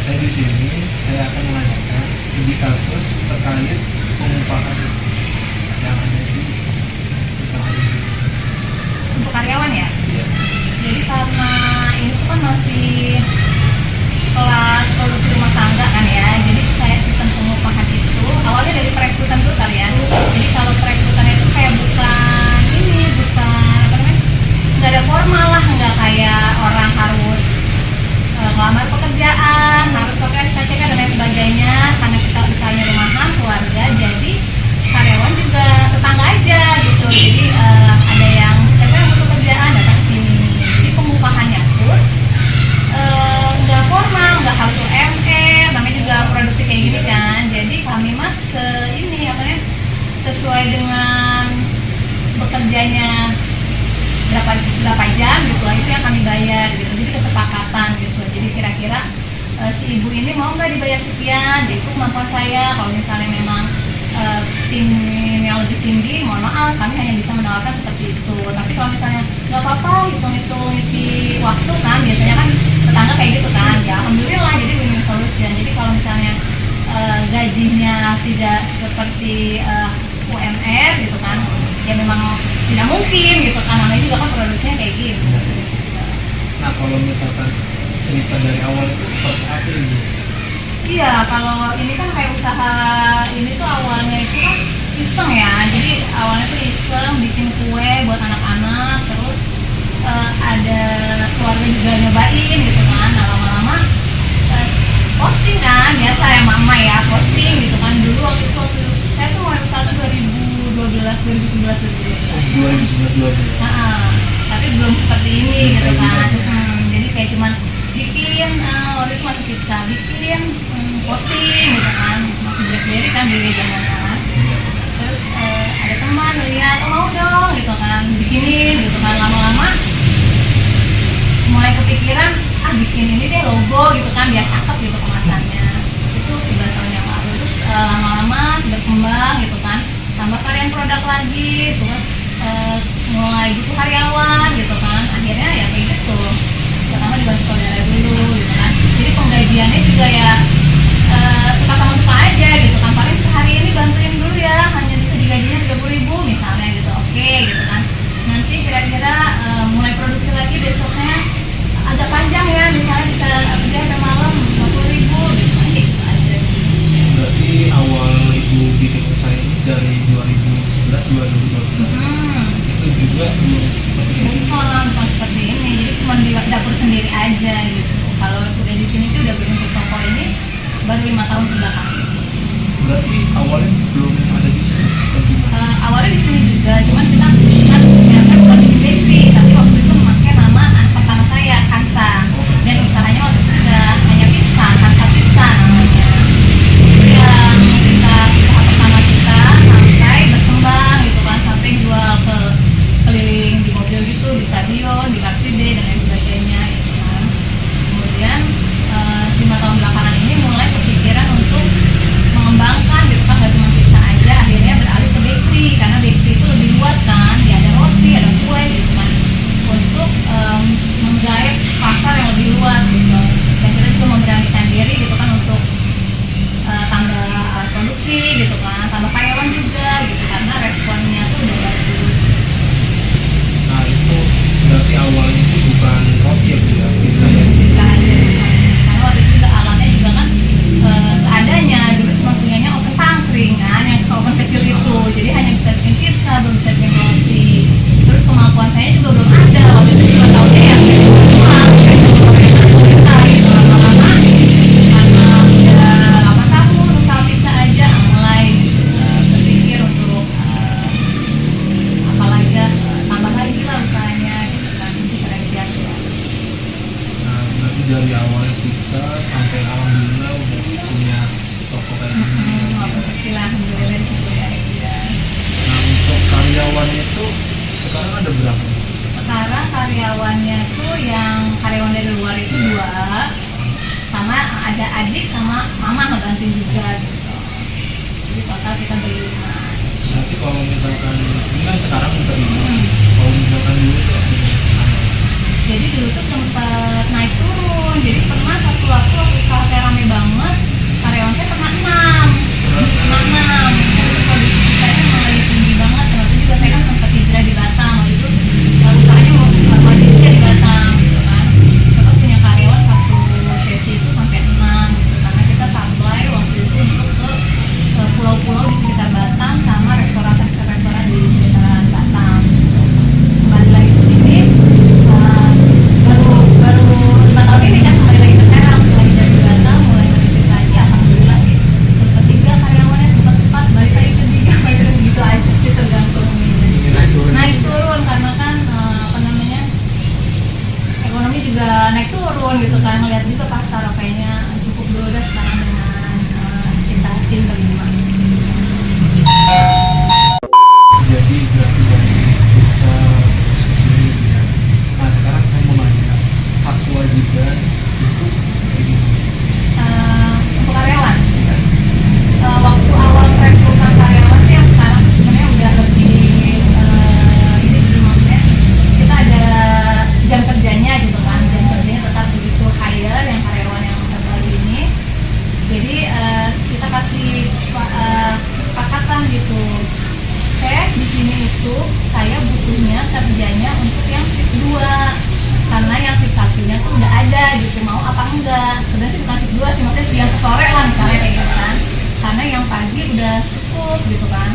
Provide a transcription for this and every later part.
saya di sini saya akan menanyakan studi kasus terkait pengupahan yang ada di perusahaan ini. Untuk karyawan ya. Iya. Jadi karena ini tuh kan masih kelas produksi rumah tangga kan ya, jadi saya sistem pengupahan itu awalnya dari perekrutan dulu kali ya. Jadi kalau perekrutan itu kayak bukan apa namanya, nggak ada formal lah, nggak kayak orang harus melamar pekerjaan, harus pakai SKCK dan lain sebagainya. Karena kita misalnya rumahan keluarga, jadi karyawan juga tetangga aja gitu. Jadi ada yang siapa yang butuh kerjaan datang ke sini. Jadi pengupahannya pun nggak formal, nggak harus UMR, namanya juga produksi kayak gini kan. Jadi kami mas ini apa namanya, sesuai dengan bekerjanya berapa jam gitu lah, itu yang kami bayar gitu. Jadi kesepakatan gitu. Jadi kira-kira si ibu ini mau nggak dibayar sekian, jadi itu kemampuan saya. Kalau misalnya memang tim yang lebih tinggi, mohon maaf kami hanya bisa menawarkan seperti itu. Tapi kalau misalnya nggak apa-apa, hitung-hitung isi waktu kan, biasanya kan tetangga kayak gitu kan, ya alhamdulillah jadi win-win solution. Jadi kalau misalnya gajinya tidak seperti UMR gitu kan, ya memang tidak mungkin gitu kan, namanya juga kan produksinya kayak gitu. Nah kalau misalkan cerita dari awal itu seperti apa ini? Iya, kalau ini kan kayak usaha ini tuh awalnya itu kan iseng ya. Jadi awalnya tuh iseng bikin kue buat anak-anak, terus ada keluarga juga nyobain gitu kan. Nah lama-lama posting kan, biasa ya mama ya posting gitu kan. Dulu waktu saya tuh mulai usaha tuh 2011 tapi belum seperti ini gitu kan. Jadi kayak cuman bikin waktu itu masih pizza, bikin posting gitu kan, masih BlackBerry kan dulu ya zamannya. Terus ada teman lihat, oh mau dong gitu kan, bikinin gitu kan. Lama-lama mulai kepikiran, bikin ini deh logo gitu kan, biar cakep gitu kemasannya. Itu 11 tahun yang lalu. Terus lama-lama berkembang gitu kan, tambah varian produk lagi, terus mulai butuh karyawan gitu kan. Akhirnya ya kayak gitu, pertama dibantu saudara dulu gitu kan. Jadi penggajiannya juga ya suka sama suka aja gitu kan. Paling sehari ini bantuin dulu ya, hanya bisa digajinya 30.000 misalnya gitu, oke gitu kan. Nanti kira-kira mulai produksi lagi besoknya agak panjang ya, misalnya bisa kerja sampai malam 50.000 gitu aja sih. Berarti awal ibu bikin usaha ini dari 2011-2012 itu juga belum seperti ini? Bukan seperti ini, jadi cuma di dapur sendiri aja gitu. Kalau udah di sini sih udah berbentuk toko ini baru 5 tahun kebelakang. Berarti awalnya belum ada di sini atau gimana? Awalnya di sini juga, cuman kita mereka bukan di bakery, tapi waktu itu memakai nama anak pertama saya, Kansa. Dan usahanya waktu itu juga hanya pizza, Kansa Pizza namanya. Itu yang kita usaha pertama kita sampai berkembang gitu kan, sampai jual ke keliling di mobil gitu, di stadion, di Car Free Day dan lain sebagainya gitu kan. Kemudian 5 tahun belakangan ini mulai kepikiran untuk mengembangkan gitu kan, nggak cuma pizza aja. Akhirnya beralih ke bakery, karena bakery itu lebih luas kan, dia ada roti, ada kue gitu kan, untuk menggait pasar yang lebih luas gitu. Dan kita juga memberanikan diri gitu kan untuk tambah produksi gitu kan, tambah karyawan juga gitu, karena responnya tuh udah bagus. Nah itu berarti awalnya itu bukan roti ya Bu ya, pizza ya? Bisa aja, karena waktu itu juga alatnya juga kan seadanya. Dulu cuma punyanya oven tangkring kan, yang oven kecil itu, jadi hanya bisa bikin pizza, belum bisa bikin roti. Terus kemampuan saya juga belum ada, waktu itu cuma tahunya ya uang kayak pizza gitu. Lama-lama karena udah 8 tahun usaha pizza aja, mulai berpikir untuk apalagi tambah lagi lah usahanya gitu kan, diferensiasi ya. Nah berarti dari awalnya pizza sampai alhamdulillah udah punya toko kayak gini. Kecil alhamdulillah di situ ya. Nah untuk karyawannya itu sekarang ada berapa? Sekarang karyawannya tuh yang karyawan dari luar itu 2, sama ada adik sama mama ngebantuin juga gitu. Jadi total kita ber-5. Berarti kalau misalkan ini kan sekarang udah kalau misalkan dulu tuh Jadi dulu tuh sempat naik turun. Jadi pernah satu waktu usaha saya rame kerjanya untuk yang shift 2 karena yang shift 1-nya tuh udah ada gitu, mau apa enggak. Sebenarnya sih bukan shift 2 sih, maksudnya siang ke sore lah misalnya kayak gitu kan, karena yang pagi udah cukup gitu kan.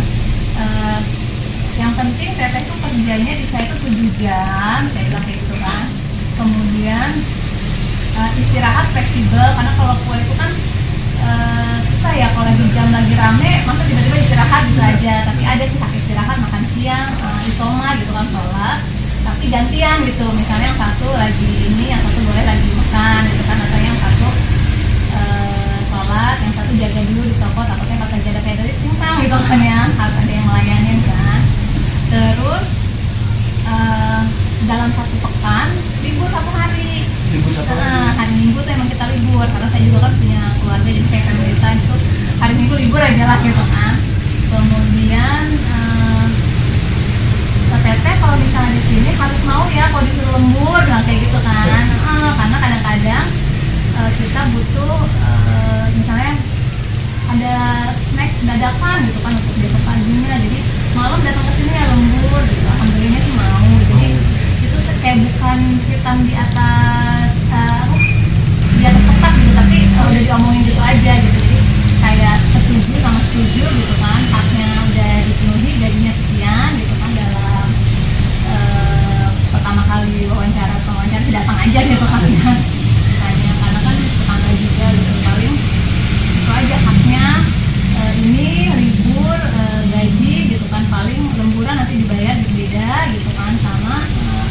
Yang penting teteh tuh kerjanya di saya tuh 7 jam, saya bilang kayak gitu kan. Kemudian istirahat fleksibel, karena kalau kue itu kan susah ya kalau lagi jam lagi rame, masa tiba-tiba istirahat gitu aja. Tapi ada sih hak istirahat, makan siang, isoma gitu kan, sholat. Tapi gantian gitu, misalnya yang satu lagi ini, yang satu boleh lagi makan gitu kan, atau yang satu sholat, yang satu jaga dulu di toko, takutnya pas lagi ada kayak tadi timpang gitu kan ya, harus ada yang melayanin kan. Terus dalam satu pekan libur 1 hari. Libur 1 hari. Hari Minggu tuh emang kita libur, karena saya juga kan punya keluarga, jadi kayak kita itu hari Minggu libur aja lah gitu kan. Kemudian teteh kalau misalnya di sini harus mau ya kalau disuruh lembur, nah kayak gitu kan. Karena kadang-kadang kita butuh misalnya ada snack dadakan gitu kan untuk besok paginya, jadi malam datang ke sini ya lembur gitu. Alhamdulillahnya sih mau. Jadi itu kayak bukan hitam di atas kertas gitu, tapi udah diomongin gitu aja gitu. Jadi kayak setuju sama setuju gitu kan, haknya udah dipenuhi, gajinya sekian gitu kan. Dalam pertama kali wawancara datang aja gitu kan ya, tanya, karena kan tetangga juga gitu. Paling itu aja haknya, ini libur, gaji gitu kan. Paling lemburan nanti dibayar beda gitu kan, sama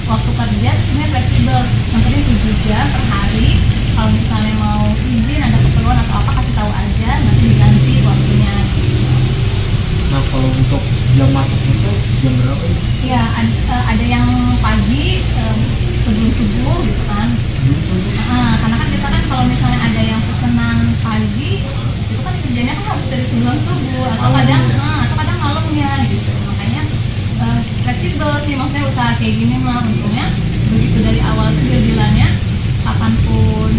waktu kerja sebenarnya fleksibel, yang penting 7 jam per hari. Kalau misalnya mau izin, ada keperluan atau apa, kasih tahu aja, nanti diganti waktunya. Nah kalau untuk jam masuk itu jam berapa ya? Ya ada yang pagi sebelum subuh gitu kan. Sebelum subuh? Karena kan kita kan kalau misalnya ada yang pesanan pagi itu kan kerjanya kan harus dari sebelum subuh atau kadang malamnya gitu. Makanya fleksibel sih, maksudnya usaha kayak gini mah untungnya begitu dari awal tuh dia bilangnya kapanpun